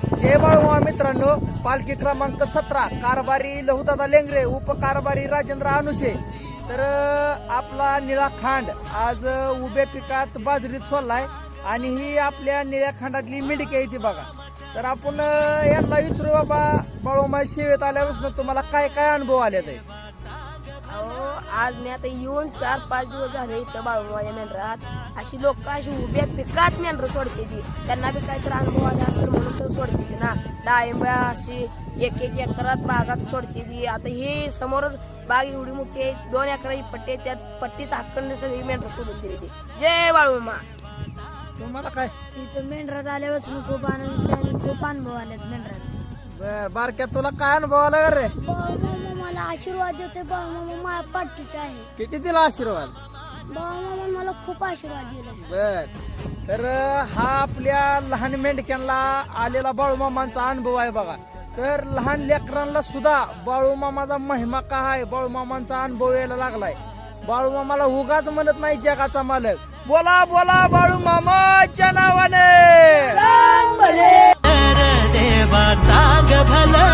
जय बाळूमामा मित्रांनो, पालखी क्रमांक 17 कारभारी लहुदादा लेंगरे, उपकारभारी राजेंद्र अनुशे. तर आपला निळा खांड आज उभ्या पिकात बाजरीत सोडलाय आणि ही आपल्या निळ्या खांडातली मिडकी आहे ती बघा. तर आपण यांना विचारू, बाबा बाळूमामा शेवेत आल्यापासून तुम्हाला काय काय अनुभव आले ते? अहो, आज मी आता येऊन 4-5 दिवस झाले इथं बाळूमामाच्या मेंढरात. अशी लोक अशी उभ्या पिकात मेंढर सोडते ती, त्यांना बी काहीतरी अनुभव आला असेल म्हणून तर सोडते ती ना. डाळिंब्या अशी 1-1 एकरात बागात सोडते ती. आता ही समोरच बाग एवढी मोठी आहे, 2 एकराची पट्टी आहे, त्यात पट्टीत हक्कंड सगळी मेंढर सोडून दिली ती. जय बाळूमामा. तुम्हाला काय इथं मेंढरात आल्यापासून खूप आनंद, खूप अनुभव आलेत मेंढरात. बर बारक्या, तुला काय अनुभव आला का रे? बाळूमामा मला आशीर्वाद देते. बाळूमामा माझ्या पाठीचे आहे. किती दिला आशीर्वाद? बाळूमामा मला खूप आशीर्वाद दिला. बर, तर हा आपल्या लहान मेंढक्यांना आलेला बाळूमामांचा अनुभव आहे बघा. तर लहान लेकरांना सुद्धा बाळूमामाचा महिमा काय आहे, बाळूमामांचा अनुभव यायला लागलाय. बाळूमामाला उगाच म्हणत नाही जगाचा मालक. बोला बोला बाळूमामाच्या नावाने. देवा चांग भलं